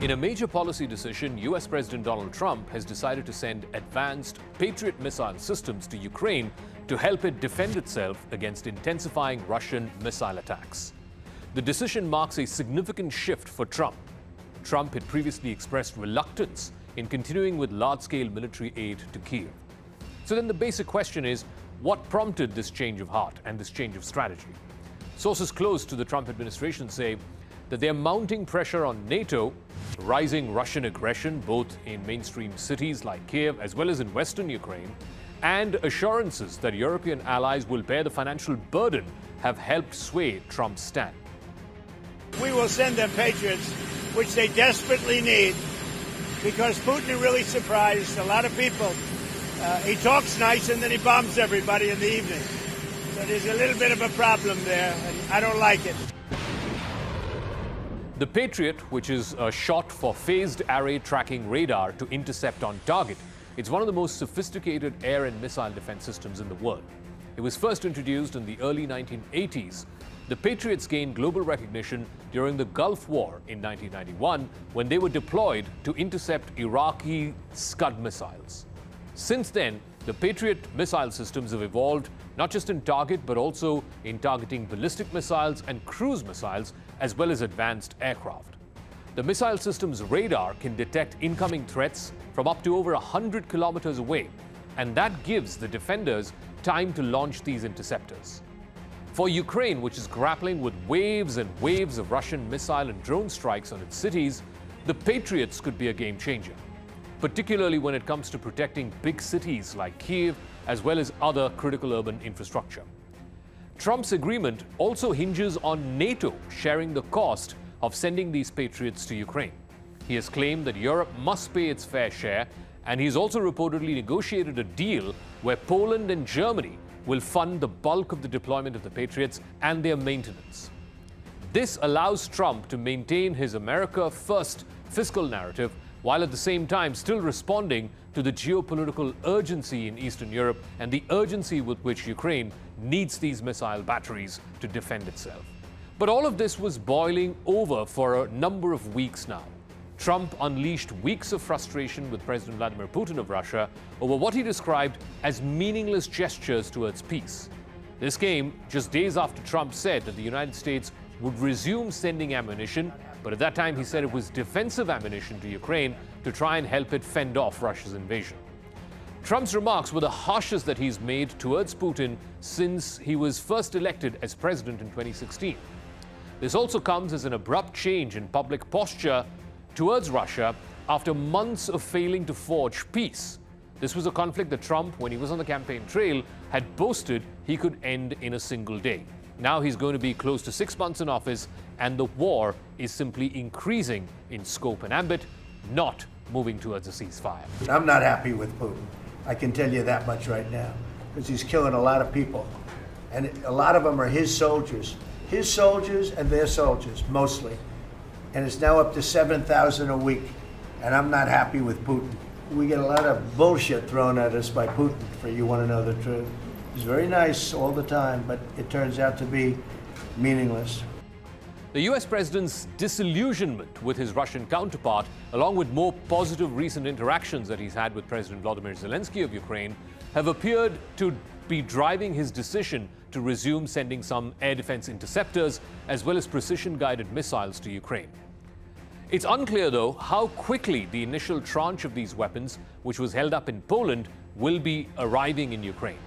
In a major policy decision, US President Donald Trump has decided to send advanced Patriot missile systems to Ukraine to help it defend itself against intensifying Russian missile attacks. The decision marks a significant shift for Trump. Trump had previously expressed reluctance in continuing with large-scale military aid to Kyiv. So then the basic question is, what prompted this change of heart and this change of strategy? Sources close to the Trump administration say that they're mounting pressure on NATO, rising Russian aggression both in mainstream cities like Kyiv as well as in western Ukraine, and assurances that European allies will bear the financial burden have helped sway Trump's stand. We will send them Patriots, which they desperately need, because Putin is really surprised a lot of people. He talks nice and then he bombs everybody in the evening. So there's a little bit of a problem there, and I don't like it. The Patriot, which is a shot for phased array tracking radar to intercept on target, it's one of the most sophisticated air and missile defense systems in the world. It was first introduced in the early 1980s. The Patriots gained global recognition during the Gulf War in 1991 when they were deployed to intercept Iraqi Scud missiles. Since then, the Patriot missile systems have evolved not just in target but also in targeting ballistic missiles and cruise missiles as well as advanced aircraft. The missile system's radar can detect incoming threats from up to over 100 kilometers away, and that gives the defenders time to launch these interceptors. For Ukraine, which is grappling with waves and waves of Russian missile and drone strikes on its cities, the Patriots could be a game changer, particularly when it comes to protecting big cities like Kyiv as well as other critical urban infrastructure. Trump's agreement also hinges on NATO sharing the cost of sending these Patriots to Ukraine. He has claimed that Europe must pay its fair share, and he's also reportedly negotiated a deal where Poland and Germany will fund the bulk of the deployment of the Patriots and their maintenance. This allows Trump to maintain his America First fiscal narrative while at the same time still responding to the geopolitical urgency in Eastern Europe and the urgency with which Ukraine needs these missile batteries to defend itself. But all of this was boiling over for a number of weeks now. Trump unleashed weeks of frustration with President Vladimir Putin of Russia over what he described as meaningless gestures towards peace. This came just days after Trump said that the United States would resume sending ammunition, but at that time he said it was defensive ammunition to Ukraine to try and help it fend off Russia's invasion. Trump's remarks were the harshest that he's made towards Putin since he was first elected as president in 2016. This also comes as an abrupt change in public posture towards Russia after months of failing to forge peace. This was a conflict that Trump, when he was on the campaign trail, had boasted he could end in a single day. Now he's going to be close to 6 months in office, and the war is simply increasing in scope and ambit, not moving towards a ceasefire. I'm not happy with Putin. I can tell you that much right now, because he's killing a lot of people. And a lot of them are his soldiers and their soldiers, mostly. And it's now up to 7,000 a week, and I'm not happy with Putin. We get a lot of bullshit thrown at us by Putin, for you want to know the truth. He's very nice all the time, but it turns out to be meaningless. The US president's disillusionment with his Russian counterpart, along with more positive recent interactions that he's had with President Volodymyr Zelensky of Ukraine, have appeared to be driving his decision to resume sending some air defense interceptors as well as precision-guided missiles to Ukraine. It's unclear, though, how quickly the initial tranche of these weapons, which was held up in Poland, will be arriving in Ukraine.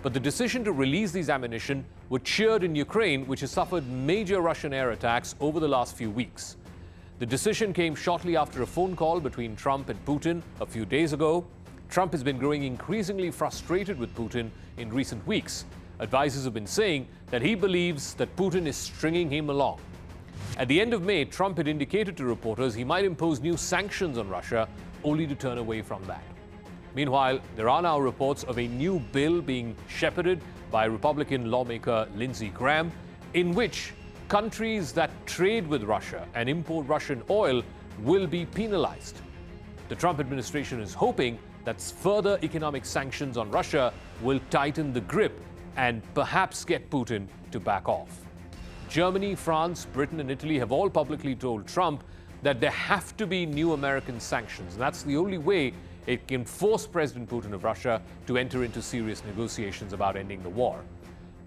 But the decision to release these ammunition were cheered in Ukraine, which has suffered major Russian air attacks over the last few weeks. The decision came shortly after a phone call between Trump and Putin a few days ago. Trump has been growing increasingly frustrated with Putin in recent weeks. Advisors have been saying that he believes that Putin is stringing him along. At the end of May, Trump had indicated to reporters he might impose new sanctions on Russia, only to turn away from that. Meanwhile, there are now reports of a new bill being shepherded by Republican lawmaker Lindsey Graham, in which countries that trade with Russia and import Russian oil will be penalized. The Trump administration is hoping that further economic sanctions on Russia will tighten the grip and perhaps get Putin to back off. Germany, France, Britain, and Italy have all publicly told Trump that there have to be new American sanctions. And that's the only way it can force President Putin of Russia to enter into serious negotiations about ending the war.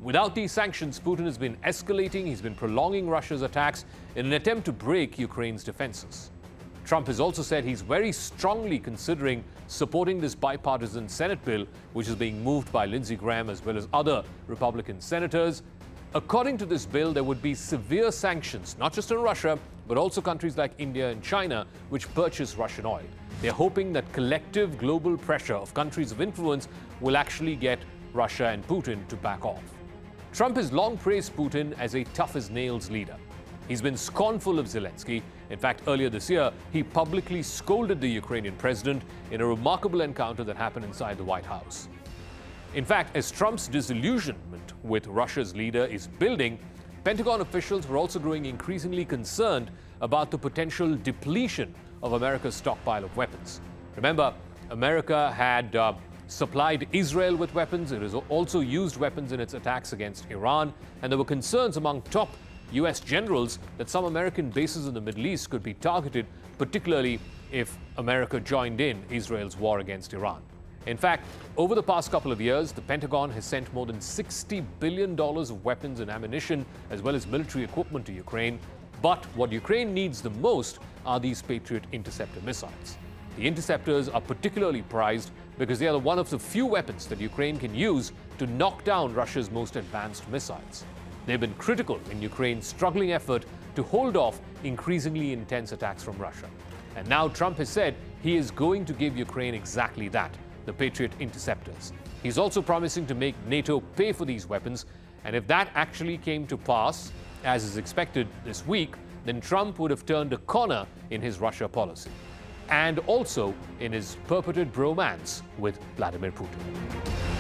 Without these sanctions, Putin has been escalating, he's been prolonging Russia's attacks in an attempt to break Ukraine's defenses. Trump has also said he's very strongly considering supporting this bipartisan Senate bill, which is being moved by Lindsey Graham as well as other Republican senators. According to this bill, there would be severe sanctions, not just on Russia, but also countries like India and China, which purchase Russian oil. They're hoping that collective global pressure of countries of influence will actually get Russia and Putin to back off. Trump has long praised Putin as a tough-as-nails leader. He's been scornful of Zelensky. In fact, earlier this year, he publicly scolded the Ukrainian president in a remarkable encounter that happened inside the White House. In fact, as Trump's disillusionment with Russia's leader is building, Pentagon officials were also growing increasingly concerned about the potential depletion of America's stockpile of weapons. Remember, America had supplied Israel with weapons. It has also used weapons in its attacks against Iran. And there were concerns among top U.S. generals that some American bases in the Middle East could be targeted, particularly if America joined in Israel's war against Iran. In fact, over the past couple of years, the Pentagon has sent more than $60 billion of weapons and ammunition, as well as military equipment to Ukraine. But what Ukraine needs the most are these Patriot interceptor missiles. The interceptors are particularly prized because they are one of the few weapons that Ukraine can use to knock down Russia's most advanced missiles. They've been critical in Ukraine's struggling effort to hold off increasingly intense attacks from Russia. And now Trump has said he is going to give Ukraine exactly that, the Patriot interceptors. He's also promising to make NATO pay for these weapons, and if that actually came to pass, as is expected this week, then Trump would have turned a corner in his Russia policy, and also in his purported bromance with Vladimir Putin.